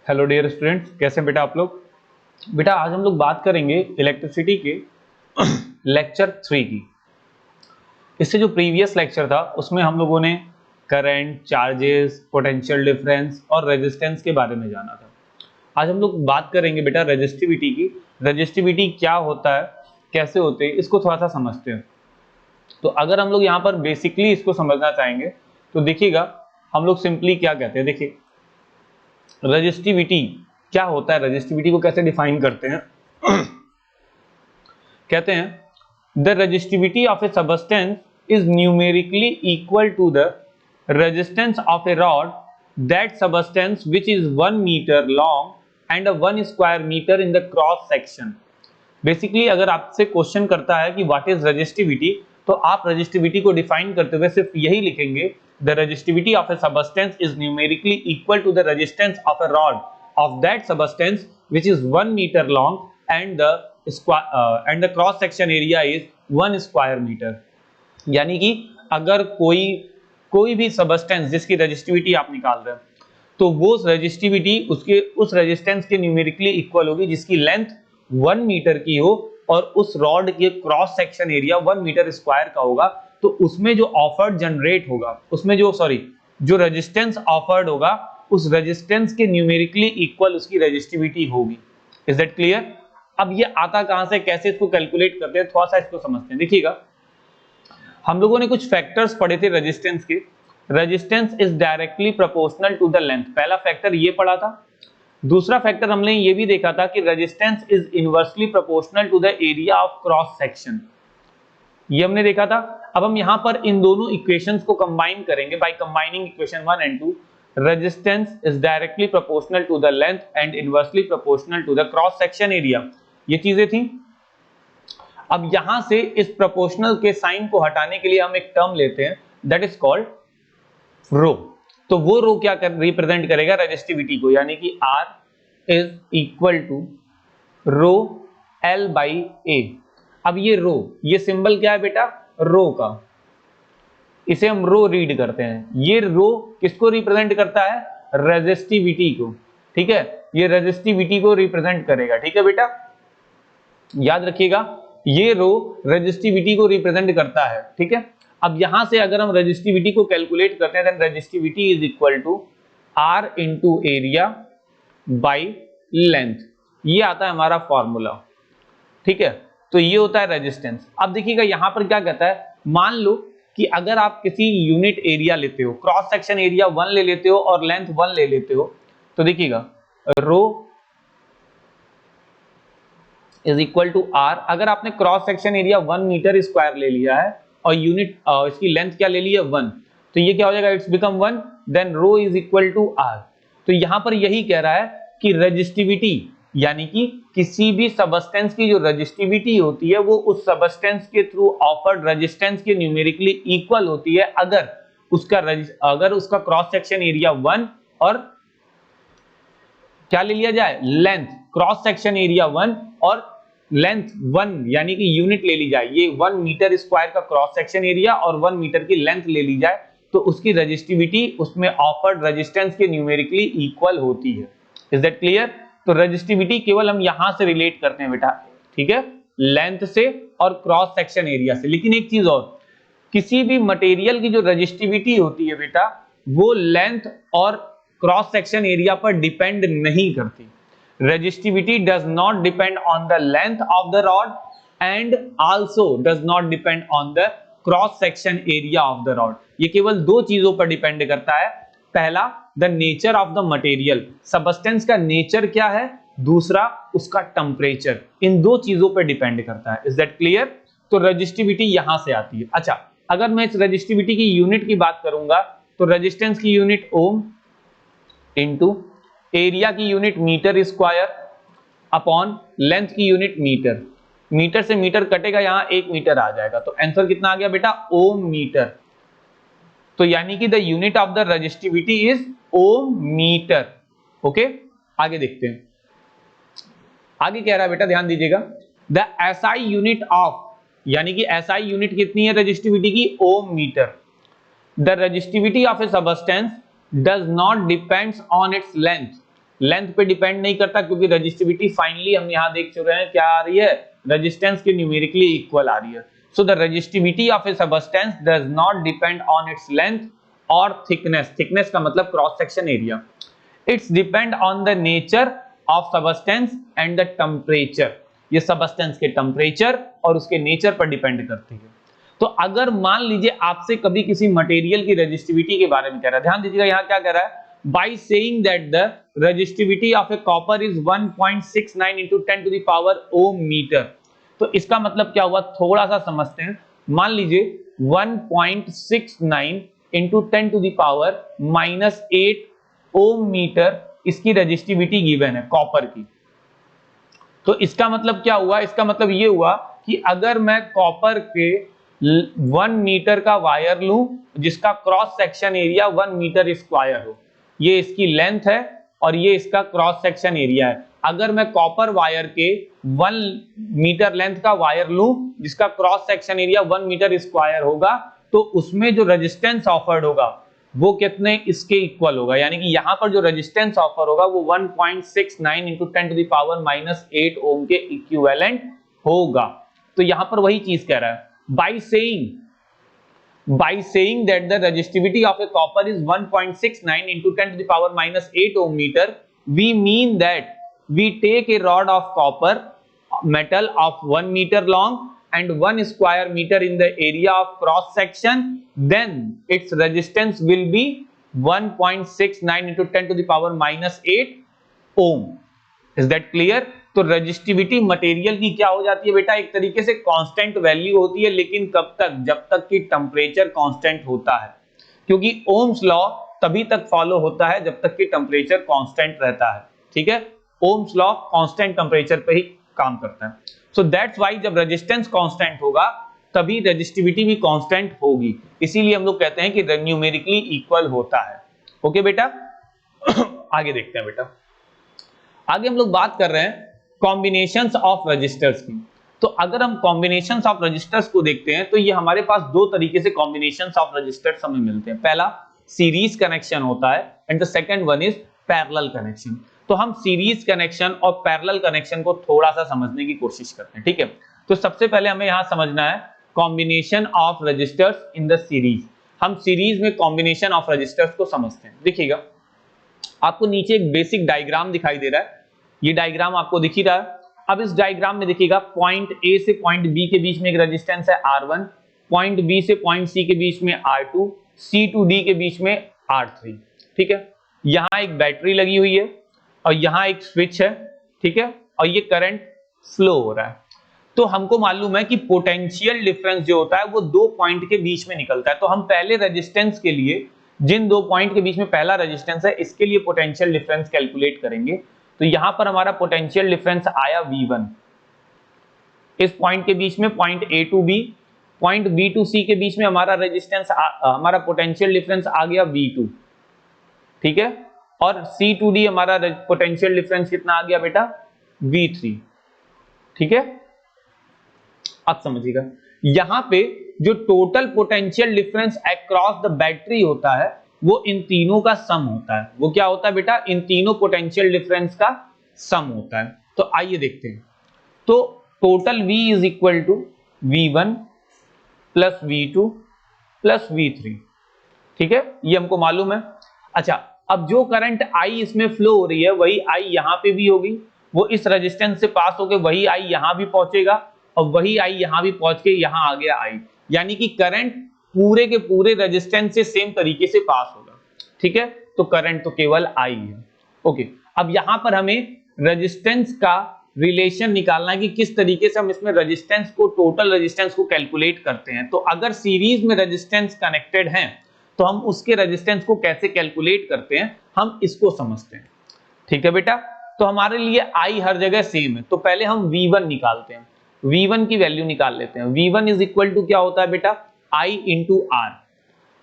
Hello dear students, कैसे हैं बेटा आप लोग। बेटा आज हम लोग बात करेंगे इलेक्ट्रिसिटी के लेक्चर 3 की। इससे जो प्रीवियस लेक्चर था उसमें हम लोगों ने करंट, चार्जेस, पोटेंशियल डिफरेंस और रेजिस्टेंस के बारे में जाना था। आज हम लोग बात करेंगे बेटा रेजिस्टिविटी की। रेजिस्टिविटी क्या होता है, कैसे होते हैं, इसको थोड़ा सा समझते हैं। तो अगर हम लोग यहाँ पर बेसिकली इसको समझना चाहेंगे तो देखिएगा हम लोग सिंपली क्या कहते हैं। देखिए रेजिस्टिविटी क्या होता है, रेजिस्टिविटी को कैसे डिफाइन करते हैं। कहते हैं the resistivity of a substance is numerically equal to the resistance of a rod that substance which is 1 metre long and 1 square metre in the cross section. Basically अगर आपसे क्वेश्चन करता है कि व्हाट इज रेजिस्टिविटी, तो आप resistivity को define करते हुए सिर्फ यही लिखेंगे the resistivity of a substance is numerically equal to the resistance of a rod of that substance which is 1 metre long and the cross section area is 1 square metre. यानी कि अगर कोई भी सबस्टेंस जिसकी रेजिस्टिविटी आप निकाल रहे हैं तो वो रेजिस्टिविटी उसके उस रेजिस्टेंस के न्यूमेरिकली इक्वल होगी जिसकी लेंथ 1 मीटर की हो और उस रॉड के cross section area 1 metre square का होगा। तो उसमें जो ऑफर्ड जनरेट होगा, उसमें जो रेजिस्टेंस ऑफर्ड होगा उस रेजिस्टेंस के न्यूमेरिकली इक्वल उसकी रेजिस्टिविटी होगी। Is that clear. अब ये आता कहां से, कैसे इसको कैलकुलेट करते हैं, थोड़ा सा इसको समझते हैं। देखिएगा हम लोगों ने कुछ फैक्टर्स पढ़े थे रेजिस्टेंस के। Resistance is directly proportional to the length, पहला फैक्टर ये पढ़ा था। दूसरा फैक्टर हमने ये भी देखा था कि resistance is inversely proportional to the area of cross section, ये हमने देखा था। अब हम यहां पर इन दोनों इक्वेशंस को कंबाइन करेंगे by combining equation 1 and 2। Resistance is directly proportional to the length and inversely proportional to the cross section area, ये चीजें थी। अब यहां से इस प्रोपोर्शनल के साइन को हटाने के लिए हम एक टर्म लेते हैं दैट इज कॉल्ड रो। तो वो रो क्या रिप्रेजेंट करेगा, रेजिस्टिविटी को, यानी कि R is equal to rho L by A। अब ये रो, ये सिंबल क्या है बेटा, रो का, इसे हम रो रीड करते हैं। ये रो किसको रिप्रेजेंट करता है, रेजिस्टिविटी को। ठीक है, ये रेजिस्टिविटी को रिप्रेजेंट करेगा। ठीक है बेटा, याद रखिएगा ये रो रेजिस्टिविटी को रिप्रेजेंट करता है। ठीक है, अब यहां से अगर हम रेजिस्टिविटी को कैलकुलेट करते हैं then resistivity is equal to R into area by length, ये आता है हमारा फॉर्मूला। ठीक है, तो ये होता है रेजिस्टेंस। अब देखिएगा यहां पर क्या कहता है, मान लो कि अगर आप किसी यूनिट एरिया लेते हो, क्रॉस सेक्शन एरिया 1 ले लेते हो और लेंथ 1 ले लेते हो, तो देखिएगा rho is equal to R। अगर आपने cross section area 1 metre square ले लिया है और यूनिट इसकी लेंथ क्या ले ली है 1, तो ये क्या हो जाएगा, it's become 1, then rho is equal to R। तो यहां पर यही कह रहा है कि रेजिस्टिविटी यानी कि किसी भी सबस्टेंस की जो रेजिस्टिविटी होती है वो उस सबस्टेंस के थ्रू ऑफर्ड रेजिस्टेंस के न्यूमेरिकली इक्वल होती है अगर उसका क्रॉस सेक्शन एरिया 1 और क्या ले लिया जाए, लेंथ, क्रॉस सेक्शन एरिया 1 और लेंथ 1 यानी कि यूनिट ले ली जाए। ये 1 मीटर स्क्वायर का क्रॉस सेक्शन एरिया और 1 मीटर की लेंथ ले ली जाए तो उसकी रेजिस्टिविटी उसमें ऑफर्ड रेजिस्टेंस के न्यूमेरिकली इक्वल होती है। Is that clear. तो रेजिस्टिविटी केवल हम यहां से रिलेट करते हैं बेटा, ठीक है, लेंथ से और क्रॉस सेक्शन एरिया से। लेकिन एक चीज और, किसी भी मटेरियल की जो रेजिस्टिविटी होती है बेटा वो लेंथ और क्रॉस सेक्शन एरिया पर डिपेंड नहीं करती। Resistivity does not depend on the length of the rod and also does not depend on the cross section area of the rod. ये केवल दो चीजों पर डिपेंड करता है, पहला the nature of the material, substance का नेचर क्या है, दूसरा उसका टेम्परेचर, इन दो चीजों पर डिपेंड करता है। Is that clear. तो रेजिस्टिविटी यहां से आती है। अच्छा, अगर मैं इस रेजिस्टिविटी की यूनिट की बात करूंगा तो रेजिस्टेंस की यूनिट ओम इंटू एरिया की unit metre square upon length की यूनिट मीटर। मीटर से मीटर कटेगा, यहां 1 मीटर आ जाएगा, तो आंसर कितना आ गया बेटा, ओम मीटर। तो यानी कि the unit of the resistivity is ohm metre. Okay, आगे देखते हैं, आगे कह रहा है बेटा, ध्यान दीजिएगा, द एसआई यूनिट ऑफ, यानी कि एसआई यूनिट कितनी है रेजिस्टिविटी की, ohm metre. The resistivity of a substance does not depends on its length, length पे डिपेंड नहीं करता, क्योंकि रेजिस्टिविटी फाइनली हम यहाँ देख चुके हैं क्या आ रही है, रेजिस्टेंस के न्यूमेरिकली इक्वल आ रही है। So the resistivity of a substance does not depend on its length और थिकनेस, थिकनेस का मतलब cross section area, it's depend on the nature of substance and the temperature, ये सबस्टेंस के temperature और उसके nature पर डिपेंड करती है। तो अगर मान लीजिए आपसे कभी किसी मटेरियल की रेजिस्टिविटी के बारे में कह रहा है, ध्यान दीजिएगा यहाँ क्या कह रहा है, by saying that the resistivity of a copper is 1.69 into 10 to the power ohm meter, तो इसका मतलब क्या हुआ, थोड़ा सा समझते हैं। मान लीजिए 1.69 into 10 to the power -8 ohm metre इसकी रेजिस्टिविटी गिवन है कॉपर की। तो इसका मतलब क्या हुआ, इसका मतलब ये हुआ कि अगर मैं कॉपर के 1 मीटर का वायर लूं जिसका cross section area 1 metre square हो, ये इसकी लेंथ है और ये इसका क्रॉस सेक्शन एरिया है। अगर मैं कॉपर वायर के 1 मीटर लेंथ का वायर लूं जिसका cross section area 1 metre square होगा, तो उसमें जो रेजिस्टेंस ऑफर्ड होगा वो कितने इसके इक्वल होगा, यानी कि यहां पर जो रेजिस्टेंस ऑफर होगा वो 1.69 into 10 to the power -8 ओम के इक्विवेलेंट होगा। तो यहां पर वही चीज कह रहा है, by saying that the resistivity of a copper is 1.69 into 10 to the power -8 ohm meter, we mean that we take a rod of copper metal of 1 meter long and 1 square meter in the area of cross section, then its resistance will be 1.69 into 10 to the power -8 ohm. Is that clear? तो resistivity material की क्या हो जाती है बेटा, एक तरीके से कांस्टेंट वैल्यू होती है, लेकिन कब तक, जब तक कि टेम्परेचर कांस्टेंट होता है, क्योंकि ओम्स लॉ तभी तक फॉलो होता है जब तक कि टेम्परेचर कांस्टेंट रहता है। ठीक है, ओम्स लॉ कांस्टेंट टेम्परेचर पे ही काम करता है। सो दैट्स व्हाई जब रेजिस्टेंस कांस्टेंट होगा तभी रेजिस्टिविटी भी कांस्टेंट होगी, इसीलिए हम लोग कहते हैं कि न्यूमेरिकली इक्वल होता है। ओके बेटा, आगे देखते हैं बेटा। आगे हम लोग बात कर रहे हैं कॉम्बिनेशंस ऑफ रजिस्टर्स की। तो अगर हम कॉम्बिनेशंस ऑफ रजिस्टर्स को देखते हैं तो ये हमारे पास दो तरीके से कॉम्बिनेशंस ऑफ रजिस्टर्स हमें मिलते हैं। पहला सीरीज कनेक्शन होता है and the second one is parallel connection. तो हम सीरीज कनेक्शन और पैरेलल कनेक्शन को थोड़ा सा समझने की कोशिश करते हैं। ठीक है, तो सबसे पहले हमें यहां समझना है combination of resistors in the series. हम सीरीज में कॉम्बिनेशन ऑफ रजिस्टर्स को समझते हैं। देखिएगा, आपको नीचे एक बेसिक डायग्राम दिखाई दे रहा है, ये डायग्राम आपको दिख ही रहा है। अब इस डायग्राम में देखिएगा, पॉइंट ए से पॉइंट बी के बीच में एक रेजिस्टेंस है R1, पॉइंट बी से पॉइंट सी के बीच में R2, सी टू डी के बीच में R3। ठीक है, यहां एक बैटरी लगी हुई है और यहां एक स्विच है। ठीक है, और ये करंट फ्लो हो रहा है। तो हमको मालूम है कि पोटेंशियल डिफरेंस जो होता है वो दो पॉइंट के बीच में निकलता है। तो हम पहले रेजिस्टेंस के लिए, जिन दो पॉइंट के बीच में पहला रेजिस्टेंस है, इसके लिए पोटेंशियल डिफरेंस कैलकुलेट करेंगे। तो यहां पर हमारा पोटेंशियल डिफरेंस आया V1, इस पॉइंट के बीच में point A to B, point B to C के बीच में हमारा रेजिस्टेंस, हमारा पोटेंशियल डिफरेंस आ गया V2। ठीक है, और C टू D हमारा पोटेंशियल डिफरेंस कितना आ गया बेटा, V3। ठीक है, अब समझिएगा, यहां पे जो total potential difference across the battery होता है वो इन तीनों का सम होता है। वो क्या होता है बेटा, इन तीनों पोटेंशियल डिफरेंस का सम होता है। तो आइए देखते हैं। तो total V is equal to V1 plus V2 plus V3। ठीक है, ये हमको मालूम है। अच्छा, अब जो करंट I इसमें फ्लो हो रही है वही I यहां पे भी होगी, वो इस रेजिस्टेंस से पास होकर वही I यहां भी पहुंचेगा और वही I यहां भी पहुंच के यहां आ गया I, यानी कि करंट पूरे के पूरे रेजिस्टेंस से सेम तरीके से पास होगा। ठीक है, तो करंट तो केवल I है। ओके, अब यहां पर हमें रेजिस्टेंस का रिलेशन निकालना है कि किस तरीके से हम इसमें रेजिस्टेंस को, टोटल रेजिस्टेंस को कैलकुलेट करते हैं। तो अगर सीरीज में रेजिस्टेंस कनेक्टेड हैं तो हम उसके रेजिस्टेंस को कैसे कैलकुलेट करते हैं, हम इसको समझते हैं। ठीक है बेटा, तो हमारे लिए I हर जगह सेम है। तो पहले हम V1 निकालते हैं, V1 की वैल्यू निकाल लेते हैं। V1 इज इक्वल टू क्या होता है बेटा, I इंटू R।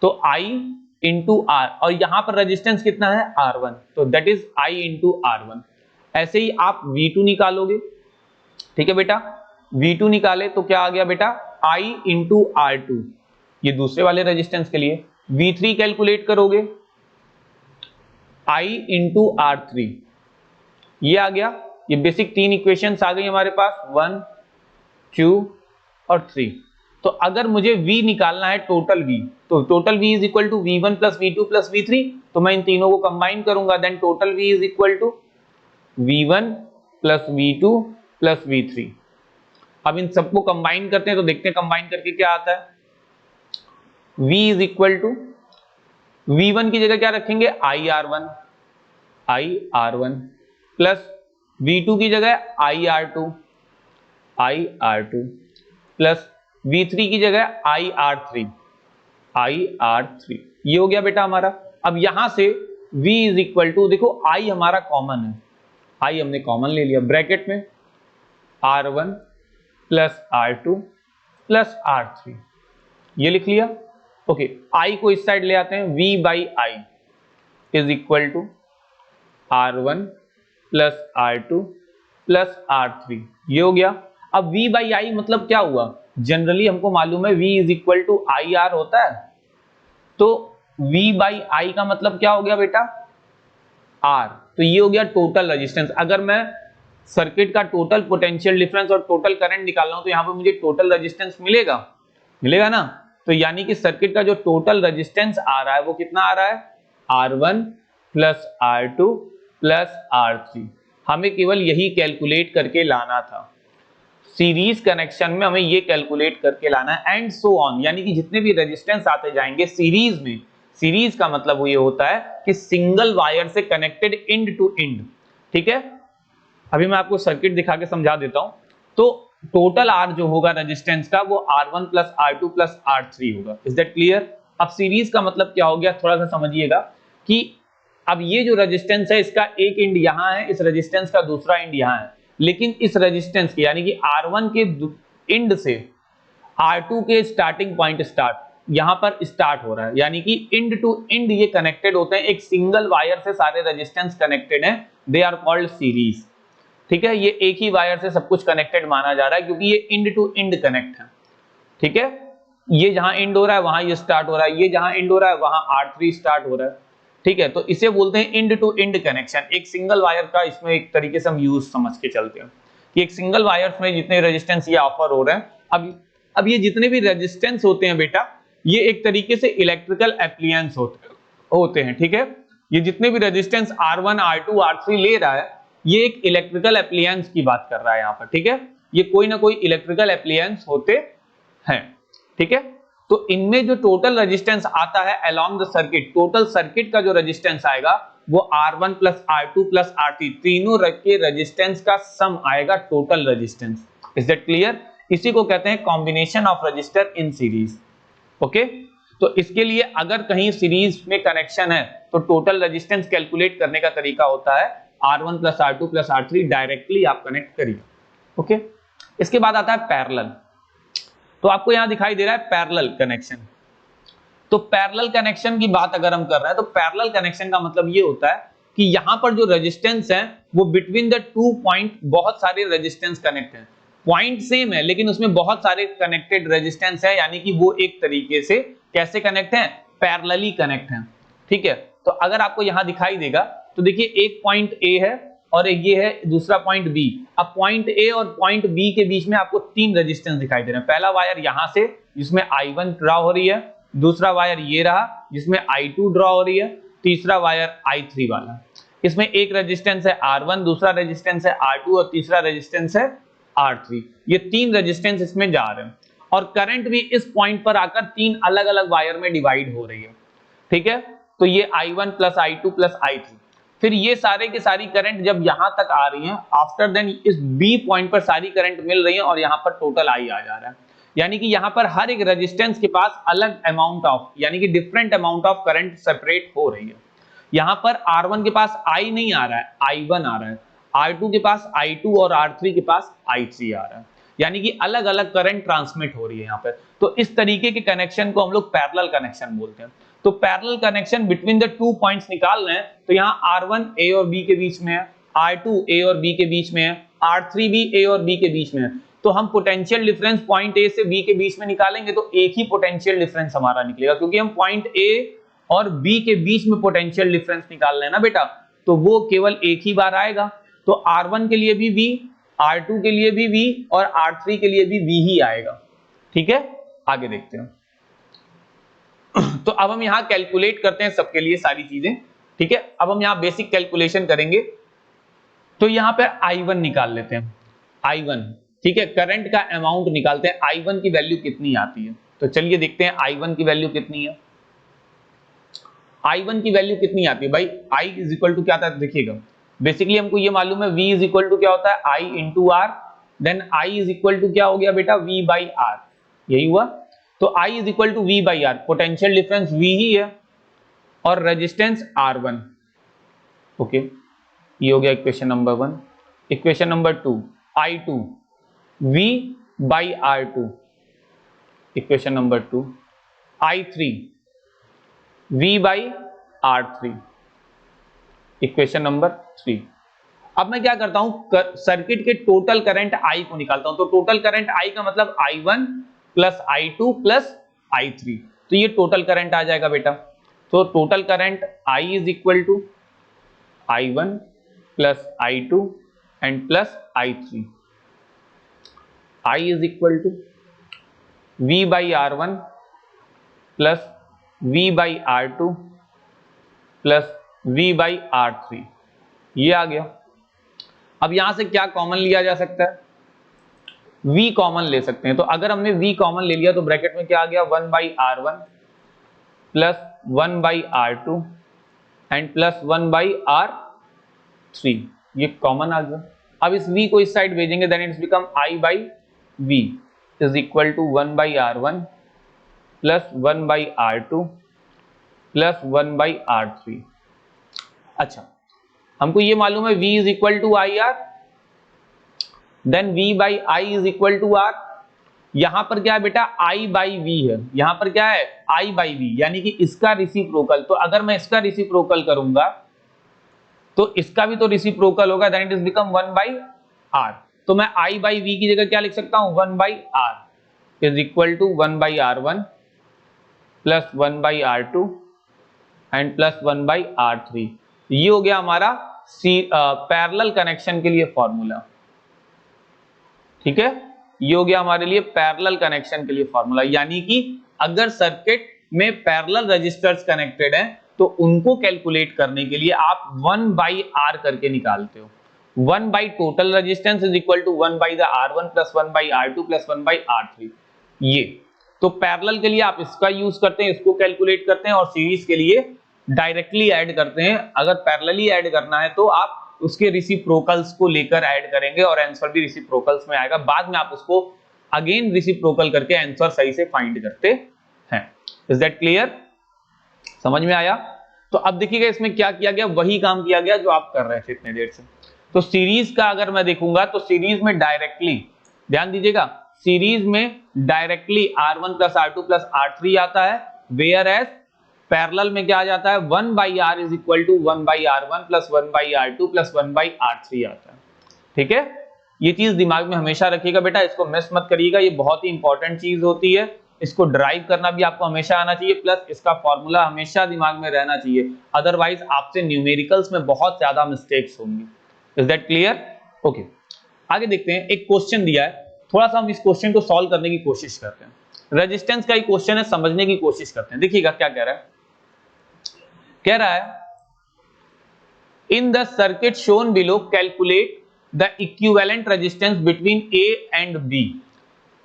तो I इंटू R, और यहां पर रेजिस्टेंस कितना है, R1, तो that is I into R1। ऐसे ही आप V2 निकालोगे। ठीक है बेटा, V2 निकाले तो क्या आ गया बेटा, I इंटू R2, ये दूसरे वाले रेजिस्टेंस के लिए। V3 कैलकुलेट करोगे, I इंटू R3, ये आ गया, ये बेसिक 3 इक्वेशंस आ गई हमारे पास 1 2 और 3। तो अगर मुझे V निकालना है टोटल V, तो total V is equal to V1 plus V2 plus V3, तो मैं इन तीनों को कंबाइन करूंगा, then total V is equal to V1 plus V2 plus V3। अब इन सबको कंबाइन करते हैं तो देखते हैं कंबाइन करके क्या आता है। V is equal to V1 की जगह क्या रखेंगे IR1 प्लस V2 की जगह IR2 प्लस V3 की जगह IR3। ये हो गया बेटा हमारा। अब यहां से V इज इक्वल टू, देखो I हमारा कॉमन है, I हमने कॉमन ले लिया, ब्रैकेट में R1 plus R2 plus R3, ये लिख लिया। ओके, I को इस साइड ले आते हैं, V by I is equal to R1 plus R2 plus R3, ये हो गया। अब V बाई I मतलब क्या हुआ, जनरली हमको मालूम है V is equal to IR होता है, तो V बाई I का मतलब क्या हो गया बेटा R, तो ये हो गया टोटल रेजिस्टेंस। अगर मैं सर्किट का टोटल पोटेंशियल डिफरेंस और टोटल करंट निकाल रहा हूं तो यहां पे मुझे टोटल रेजिस्टेंस मिलेगा ना। तो यानी कि सर्किट का जो टोटल रेजिस्टेंस आ रहा है वो कितना आ रहा है, R1 plus R2 plus R3। हमें केवल यही कैलकुलेट करके लाना था, सीरीज कनेक्शन में हमें ये कैलकुलेट करके लाना है, एंड सो ऑन, यानी कि जितने भी रेजिस्टेंस आते जाएंगे सीरीज में, सीरीज का मतलब ये होता है कि सिंगल वायर से कनेक्टेड एंड टू एंड। ठीक है, अभी मैं आपको सर्किट दिखा के समझा देता हूं। तो टोटल R जो होगा रेजिस्टेंस का वो R1 plus R2 plus R3 होगा। Is that clear? अब सीरीज का मतलब क्या हो गया, थोड़ा सा समझिएगा कि अब ये जो रेजिस्टेंस है इसका एक एंड यहां है, इस रेजिस्टेंस का दूसरा एंड यहां है, लेकिन इस रेजिस्टेंस के यानी कि R1 के एंड से R2 के स्टार्टिंग पॉइंट यहां पर स्टार्ट हो रहा है, यानी कि एंड टू एंड ये कनेक्टेड होते हैं, एक सिंगल वायर से सारे रेजिस्टेंस कनेक्टेड हैं, दे आर कॉल्ड सीरीज। ठीक है, ये एक ही वायर से सब कुछ कनेक्टेड माना जा रहा है क्योंकि ये एंड टू एंड कनेक्ट है। ठीक है, ये जहां एंड हो रहा है वहां ये स्टार्ट हो रहा है, ये जहां एंड हो रहा है वहां R3 स्टार्ट हो रहा है। ठीक है, तो इसे बोलते हैं एंड टू एंड कनेक्शन। एक सिंगल वायर का इसमें एक तरीके से हम यूज समझ के चलते हैं कि एक सिंगल वायर में जितने रेजिस्टेंस ये ऑफर हो रहे हैं, अब ये जितने भी रेजिस्टेंस होते हैं बेटा, ये एक तरीके से इलेक्ट्रिकल एप्लियंस होते हैं। ठीक है, ये जितने भी रेजिस्टेंस R1 R2 R3 ले रहा है, ये एक इलेक्ट्रिकल एप्लियंस की बात कर रहा है यहाँ पर। ठीक है, ये कोई ना कोई इलेक्ट्रिकल एप्लियंस होते हैं। ठीक है, तो इनमें जो टोटल रेजिस्टेंस आता है along the circuit, total circuit का जो रेजिस्टेंस आएगा वो R1 plus R2 plus R3 तीनों के रेजिस्टेंस का सम आएगा total resistance. Is that clear? इसी को कहते हैं combination of register in series. Okay, तो इसके लिए अगर कहीं सीरीज में कनेक्शन है तो टोटल रेजिस्टेंस कैलकुलेट करने का तरीका होता है R1 plus R2 plus R3 directly आप कनेक्ट करिए। ओके, इसके बाद आता है पैरेलल। तो आपको यहां दिखाई दे रहा है पैरेलल कनेक्शन। तो पैरेलल कनेक्शन की बात अगर हम कर रहे हैं तो पैरेलल कनेक्शन का मतलब ये होता है कि यहां पर जो रेजिस्टेंस है वो बिटवीन द टू पॉइंट बहुत सारे रेजिस्टेंस कनेक्ट हैं, पॉइंट सेम है लेकिन उसमें बहुत सारे कनेक्टेड रेजिस्टेंस है, यानी कि वो एक तरीके से कैसे कनेक्ट हैं, पैरेलली कनेक्ट हैं। ठीक है, तो अगर आपको यहां दिखाई देगा तो देखिए एक पॉइंट A है और ये है दूसरा पॉइंट B। अब पॉइंट A और पॉइंट B के बीच में आपको तीन रेजिस्टेंस दिखाई दे रहे हैं। पहला वायर यहां से जिसमें I1 ड्रॉ हो रही है, दूसरा वायर ये रहा जिसमें I2 ड्रॉ हो रही है, तीसरा वायर I3 वाला। इसमें एक रेजिस्टेंस है R1, दूसरा रेजिस्टेंस है R2 और तीसरा रेजिस्टेंस है R3। ये तीन रेजिस्टेंस इसमें जा रहे हैं और करंट भी इस पॉइंट पर आकर तीन अलग अलग वायर में डिवाइड हो रही है। ठीक है, तो ये I1 plus I2 plus I3, फिर ये सारे के सारी करंट जब यहां तक आ रही हैं, आफ्टर देन इस B पॉइंट पर सारी करंट मिल रही है और यहां पर टोटल I आ जा रहा है, यानी कि यहां पर हर एक रेजिस्टेंस के पास अलग अमाउंट ऑफ यानी कि different amount of current separate हो रही है। यहां पर R1 के पास I नहीं आ रहा है, I1 आ रहा है, R2 के पास I2 और R3 के पास I3 आ रहा है, यानी कि अलग अलग करंट ट्रांसमिट हो रही है यहां पर। तो इस तरीके के कनेक्शन को हम लोग पैरेलल कनेक्शन बोलते हैं। तो parallel connection between the two points निकाल रहे हैं तो यहाँ R1 A और B के बीच में है, R2 A और B के बीच में है, R3 भी A और B के बीच में है। तो हम पोटेंशियल डिफरेंस पॉइंट A से B के बीच में निकालेंगे तो एक ही पोटेंशियल डिफरेंस हमारा निकलेगा, क्योंकि हम पॉइंट A और B के बीच में पोटेंशियल डिफरेंस निकाल रहे हैं ना बेटा, तो वो केवल एक ही बार आएगा। तो R1 के लिए भी V, R2 के लिए भी V और R3 के लिए भी V ही आएगा। ठीक है, आगे देखते हैं। तो अब हम यहां कैलकुलेट करते हैं सबके लिए सारी चीजें। ठीक है, अब हम यहां बेसिक कैलकुलेशन करेंगे। तो यहां पे I1 निकाल लेते हैं, I1। ठीक है, करंट का अमाउंट निकालते हैं, I1 की वैल्यू कितनी आती है। तो चलिए देखते हैं I1 की वैल्यू कितनी है। I1 की वैल्यू कितनी आती है भाई, I इज इक्वल टू क्या आता है, देखिएगा बेसिकली हमको ये मालूम है V इज इक्वल टू क्या होता है, I into R, then I is equal to क्या हो गया बेटा, V बाई R, यही हुआ। तो I is equal to V by R, potential difference V ही है और रेजिस्टेंस R1। ओके, ये हो गया equation number 1। Equation number 2, I2 V by R2, equation number 2। I3 V by R3, equation number 3। अब मैं क्या करता हूं, सर्किट के टोटल करंट I को निकालता हूं। तो टोटल करंट I का मतलब I1 plus I2 plus I3, तो ये टोटल करंट आ जाएगा बेटा। तो टोटल current I is equal to I1 plus I2 and plus I3। I is equal to V by R1 plus V by R2 plus V by R3, ये आ गया। अब यहां से क्या कॉमन लिया जा सकता है, V कॉमन ले सकते हैं। तो अगर हमने V कॉमन ले लिया तो ब्रैकेट में क्या आ गया, 1 by R1 plus 1 by R2 and plus 1 by R3, ये कॉमन आ गया। अब इस V को इस साइड भेजेंगे, then it's become I by V is equal to 1 by R1 plus 1 by R2 plus 1 by R3। अच्छा, हमको ये मालूम है V is equal to I R, then V by I is equal to R। यहां पर क्या है बेटा, I बाई V है, यहां पर क्या है I बाई V, यानी कि इसका रिसिप्रोकल। तो अगर मैं इसका रिसिप्रोकल करूंगा तो इसका भी तो रिसिप्रोकल होगा, then it is become 1 by R। तो मैं I बाई V की जगह क्या लिख सकता हूं, 1 by R is equal to 1 by R1 plus 1 by R2 and plus 1 by R3। ये हो गया हमारा पैरेलल कनेक्शन के लिए फॉर्मूला। ठीक है, ये हो गया हमारे लिए पैरेलल कनेक्शन के लिए फॉर्मूला, यानी कि अगर सर्किट में पैरेलल रजिस्टर्स कनेक्टेड हैं तो उनको कैलकुलेट करने के लिए आप 1 बाई R करके निकालते हो। 1 by total resistance is equal to 1 by the R1 plus 1 by R2 plus 1 by R3। ये तो पैरेलल के लिए आप इसका यूज करते हैं, इसको कैलकुलेट करते हैं, और सीरीज के लिए डायरेक्टली ऐड करते हैं। अगर पैरेलली ऐड करना है तो आप उसके रिसिप्रोकल्स को लेकर ऐड करेंगे और आंसर भी रिसिप्रोकल्स में आएगा। बाद में आप उसको अगेन रिसिप्रोकल करके आंसर सही से फाइंड करते हैं। इज दैट क्लियर, समझ में आया? तो अब देखिएगा इसमें क्या किया गया, वही काम किया गया जो आप कर रहे थे इतने देर से। तो सीरीज का अगर मैं देखूंगा तो सीरीज में डायरेक्टली, ध्यान दीजिएगा, सीरीज में directly R1 plus R2 plus R3 आता है, वेयर एज पैरेलल में क्या आ जाता है, 1 by R is equal to 1 by R1 plus 1 by R2 plus 1 by R3 आता है। ठीक है, ये चीज दिमाग में हमेशा रखिएगा बेटा, इसको मिस मत करिएगा, ये बहुत ही इंपॉर्टेंट चीज होती है। इसको ड्राइव करना भी आपको हमेशा आना चाहिए, प्लस इसका फॉर्मूला हमेशा दिमाग में रहना चाहिए, अदरवाइज आपसे न्यूमेरिकल्स में बहुत ज्यादा मिस्टेक्स होंगी। Is that clear? ओके, आगे देखते हैं। एक क्वेश्चन दिया है, थोड़ा सा हम इस क्वेश्चन को सॉल्व करने की कोशिश करते हैं। रेजिस्टेंस का ही क्वेश्चन है, समझने की कोशिश करते हैं। देखिएगा क्या कह रहा है, कह रहा है in the circuit shown below calculate the equivalent resistance between A and B.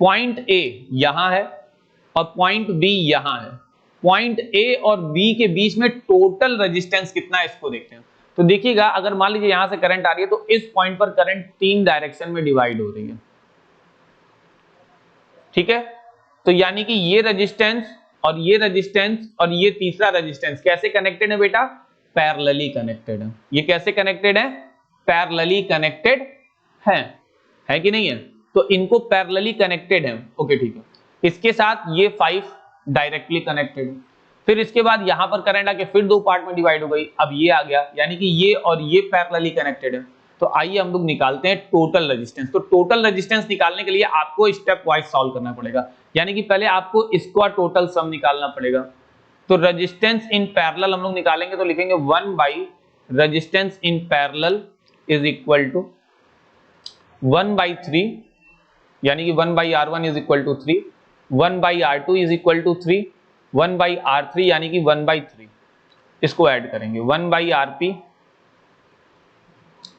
Point A यहां है और पॉइंट बी यहां है। पॉइंट ए और बी के बीच में टोटल रेजिस्टेंस कितना है इसको देखते हैं। तो देखिएगा, अगर मान लीजिए यहां से करंट आ रही है तो इस पॉइंट पर करंट 3 डायरेक्शन में डिवाइड हो रही है। ठीक है, तो यानी कि ये रेजिस्टेंस और ये रेजिस्टेंस और ये तीसरा रेजिस्टेंस कैसे कनेक्टेड है बेटा, पैरेलली कनेक्टेड है। ये कैसे कनेक्टेड है, पैरेलली कनेक्टेड है कि नहीं है? तो इनको पैरेलली कनेक्टेड है। ओके ठीक है, इसके साथ ये 5 डायरेक्टली कनेक्टेड है। फिर इसके बाद यहां पर करंट आके फिर 2 पार्ट में डिवाइड हो गई, अब ये आ गया, यानी कि ये और ये पैरेलली कनेक्टेड है। तो आइए हम लोग निकालते हैं टोटल रेजिस्टेंस। तो टोटल रेजिस्टेंस निकालने के लिए आपको स्टेप वाइज सॉल्व करना पड़ेगा, यानी कि पहले आपको इसका टोटल सम निकालना पड़ेगा। तो रेजिस्टेंस इन पैरेलल हम लोग निकालेंगे तो लिखेंगे 1 by resistance in parallel is equal to 1/3, यानी कि 1/r1 is equal to 3, 1/r2 is equal to 3, 1/r3 यानी कि 1/3, इसको ऐड करेंगे 1/rp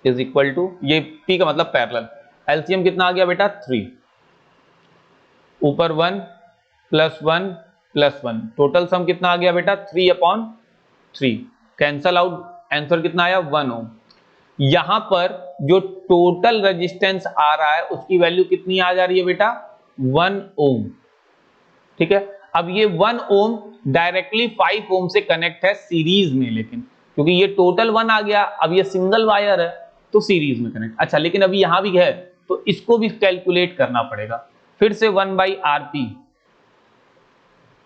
इज इक्वल टू, ये p का मतलब पैरेलल, एलसीएम कितना आ गया बेटा 3, ऊपर 1 प्लस 1 प्लस 1, टोटल सम कितना आ गया बेटा 3/3, कैंसल आउट, आंसर कितना आया 1 ओम। यहां पर जो टोटल रेजिस्टेंस आ रहा है उसकी वैल्यू कितनी आ जा रही है बेटा 1 ओम, ठीक है। अब ये 1 ओम डायरेक्टली 5 ओम से कनेक्ट है सीरीज में, लेकिन क्योंकि ये टोटल 1 आ गया, अब ये सिंगल वायर है तो सीरीज में कनेक्ट, अच्छा लेकिन अभी यहां भी है तो इसको भी कैलकुलेट करना पड़ेगा, फिर से 1/rp,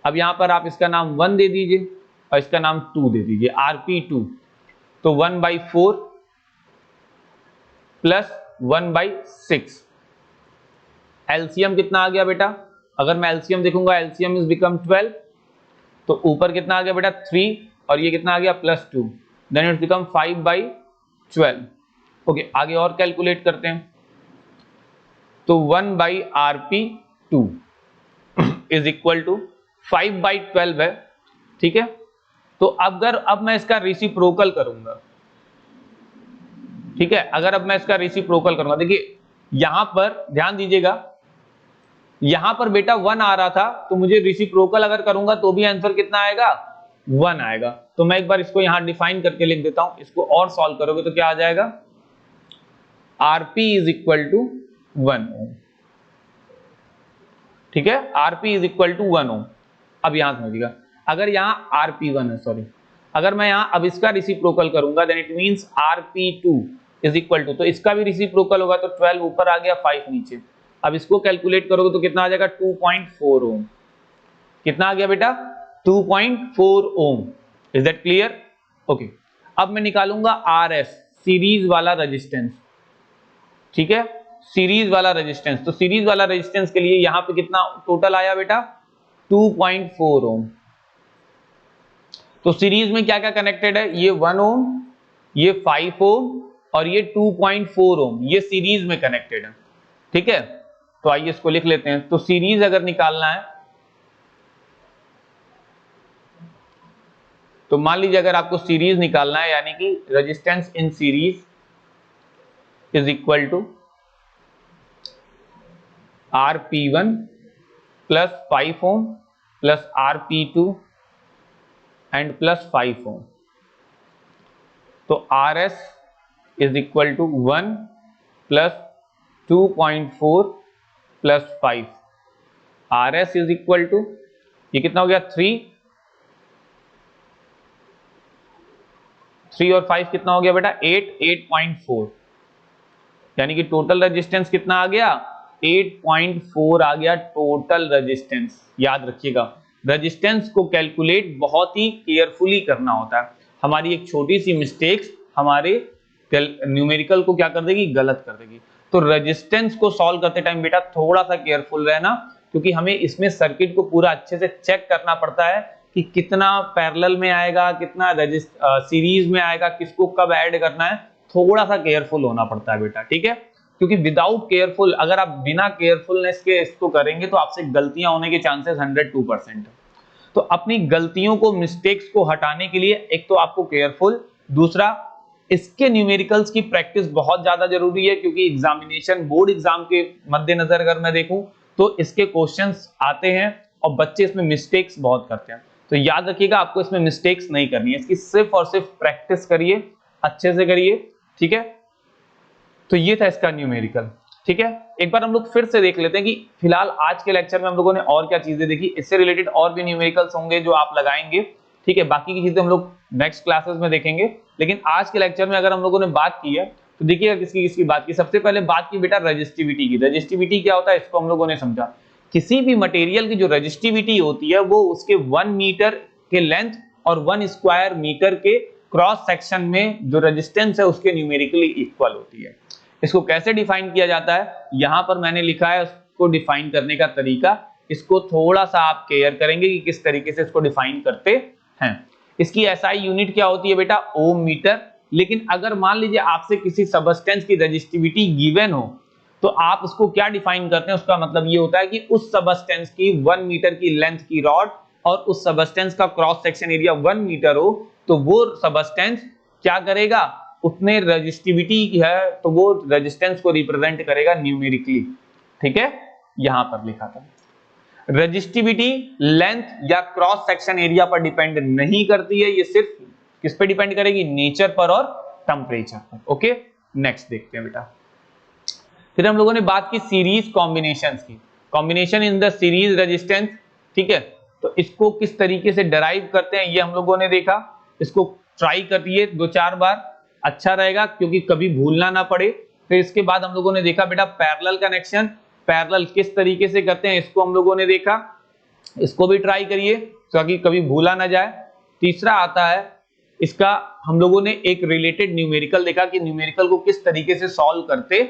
अब यहां पर आप इसका नाम 1 दे दीजिए और इसका नाम 2 दे दीजिए, rp2, तो 1/4 प्लस 1/6, एलसीएम कितना आ गया बेटा, अगर मैं एलसीएम देखूंगा एलसीएम इज बिकम 12, तो ऊपर कितना आ गया बेटा 3 और ये कितना आ गया +2, देन इट्स बिकम 5/12। ओके, आगे और कैलकुलेट करते हैं, तो 1/rp2 इज इक्वल टू 5/12 है, ठीक है। तो अगर अब मैं इसका रेसिप्रोकल करूंगा, ठीक है, अगर अब मैं इसका रेसिप्रोकल करूंगा, देखिए यहां पर ध्यान दीजिएगा, यहां पर बेटा 1 आ रहा था तो मुझे रेसिप्रोकल अगर करूंगा तो भी आंसर कितना आएगा 1 आएगा, तो मैं एक बार इसको यहां डिफाइन करके लिख देता हूं, इसको और सॉल्व करोगे तो क्या आ जाएगा rp इज इक्वल टू 1 ओम, ठीक है, rp इज इक्वल टू 1 ओम। अब यहां समझिएगा, अगर यहां rp1 है, सॉरी, अगर मैं यहां अब इसका रेसिप्रोकल करूंगा then it means rp2 is equal to, तो इसका भी रेसिप्रोकल होगा तो 12 ऊपर आ गया 5 नीचे, अब इसको कैलकुलेट करोगे तो कितना आ जाएगा 2.4 ओम, कितना आ गया बेटा 2.4 ओम, इज दैट क्लियर? ओके, अब मैं निकालूंगा RS, सीरीज वाला रेजिस्टेंस, ठीक है, सीरीज वाला रेजिस्टेंस, तो सीरीज वाला रेजिस्टेंस के लिए यहां पे कितना टोटल आया बेटा 2.4 ओम। तो सीरीज में क्या क्या कनेक्टेड है, ये 1 ओम, ये 5 ओम और ये 2.4 ओम, ये सीरीज में कनेक्टेड है, ठीक है। तो आइए इसको लिख लेते हैं, तो सीरीज अगर निकालना है तो मान लीजिए अगर आपको सीरीज निकालना है, यानी कि resistance in series is equal to rp1 plus 5 ohm plus rp2 and plus 5 ohm, तो RS is equal to 1 plus 2.4 plus 5, RS is equal to, ये कितना हो गया 3 और 5 कितना हो गया बेटा 8.4, यानी कि टोटल रेजिस्टेंस कितना आ गया 8.4 आ गया टोटल रेजिस्टेंस। याद रखिएगा, रेजिस्टेंस को कैलकुलेट बहुत ही केयरफुली करना होता है, हमारी एक छोटी सी मिस्टेक्स हमारे न्यूमेरिकल को क्या कर देगी, गलत कर देगी। तो रेजिस्टेंस को सॉल्व करते टाइम बेटा थोड़ा सा केयरफुल रहना, क्योंकि हमें इसमें सर्किट को पूरा अच्छे से चेक करना पड़ता है कि कितना पैरेलल में आएगा, कितना सीरीज में आएगा, किसको कब ऐड करना है, थोड़ा सा केयरफुल होना पड़ता है बेटा, ठीक है। क्योंकि विदाउट केयरफुल, अगर आप बिना केयरफुलनेस के इसको करेंगे तो आपसे गलतियां होने के चांसेस 102% है। तो अपनी गलतियों को, मिस्टेक्स को हटाने के लिए एक तो आपको केयरफुल, दूसरा इसके न्यूमेरिकल्स की प्रैक्टिस बहुत ज्यादा जरूरी है, क्योंकि एग्जामिनेशन, बोर्ड एग्जाम के मद्देनजर अगर मैं देखूं तो इसके क्वेश्चंस आते हैं और बच्चे इसमें मिस्टेक्स बहुत करते हैं। तो याद रखिएगा, आपको इसमें मिस्टेक्स नहीं करनी है, इसकी सिर्फ और सिर्फ प्रैक्टिस करिए, अच्छे से करिए, ठीक है। तो ये था इसका न्यूमेरिकल, ठीक है। एक बार हम लोग फिर से देख लेते हैं कि फिलहाल आज के लेक्चर में हम लोगों ने और क्या चीजें देखी, इससे रिलेटेड और भी न्यूमेरिकल्स होंगे जो आप लगाएंगे, ठीक है। बाकी की चीजें हम लोग नेक्स्ट क्लासेस में देखेंगे, लेकिन आज के लेक्चर में अगर हम लोगों ने बात की है तो देखिएगा किसकी किसकी बात की। सबसे पहले बात की बेटा रजिस्टिविटी की। रजिस्टिविटी क्या होता है इसको हम लोगों ने समझा। किसी भी मटेरियल की जो रजिस्टिविटी होती है वो उसके 1 मीटर के लेंथ और 1 स्क्वायर मीटर के क्रॉस सेक्शन में जो रेजिस्टेंस है उसके न्यूमेरिकली इक्वल होती है। इसको कैसे डिफाइन किया जाता है, यहां पर मैंने लिखा है, उसको डिफाइन करने का तरीका, इसको थोड़ा सा आप केयर करेंगे कि किस तरीके से इसको डिफाइन करते हैं। इसकी एसआई यूनिट क्या होती है बेटा, ओम मीटर, लेकिन अगर मान लीजिए आपसे किसी सबस्टेंस की रेजिस्टिविटी गिवन हो तो आप उसको क्या डिफाइन करते हैं, उसका मतलब ये होता है कि उस सबस्टेंस की 1 मीटर की लेंथ की रॉड और उस सबस्टेंस का क्रॉस सेक्शन एरिया 1 मीटर हो तो वो सबस्टेंस क्या करेगा, उतने रेजिस्टिविटी है तो वो रेजिस्टेंस को रिप्रेजेंट करेगा न्यूमेरिकली। ठीक है, यहां पर लिखा था। रेजिस्टिविटी लेंथ या क्रॉस सेक्शन एरिया पर डिपेंड नहीं करती है, ये सिर्फ किस पे डिपेंड करेगी, नेचर पर और टेम्परेचर पर। ओके, नेक्स्ट देखते हैं बेटा। फिर हम लोगों ने बात की सीरीज कॉम्बिनेशंस की, combination in the series resistance. ठीक है, तो इसको किस तरीके से डिराइव करते हैं ये हम लोगों ने देखा। इसको ट्राई करिए 2-4 बार, अच्छा रहेगा क्योंकि कभी भूलना ना पड़े। फिर इसके बाद हम लोगों ने देखा बेटा पैरेलल कनेक्शन, पैरेलल किस तरीके से करते हैं इसको हम लोगों ने देखा, इसको भी ट्राई करिए ताकि कभी भूला ना जाए। तीसरा आता है इसका, हम लोगों ने एक रिलेटेड न्यूमेरिकल देखा कि न्यूमेरिकल को किस तरीके से सॉल्व करते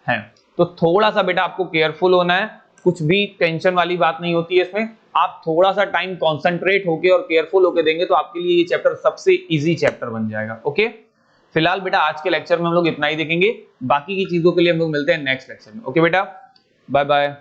हैं। तो थोड़ा सा बेटा आपको केयरफुल होना है, कुछ भी टेंशन वाली बात नहीं होती है इसमें। आप थोड़ा सा टाइम कॉन्सेंट्रेट होके और केयरफुल होके देंगे तो आपके लिए ये चैप्टर सबसे इजी चैप्टर बन जाएगा। ओके, फिलहाल बेटा आज के लेक्चर में हम लोग इतना ही देखेंगे, बाकी की चीजों के लिए हम लोग मिलते हैं नेक्स्ट लेक्चर में। ओके बेटा, बाय बाय।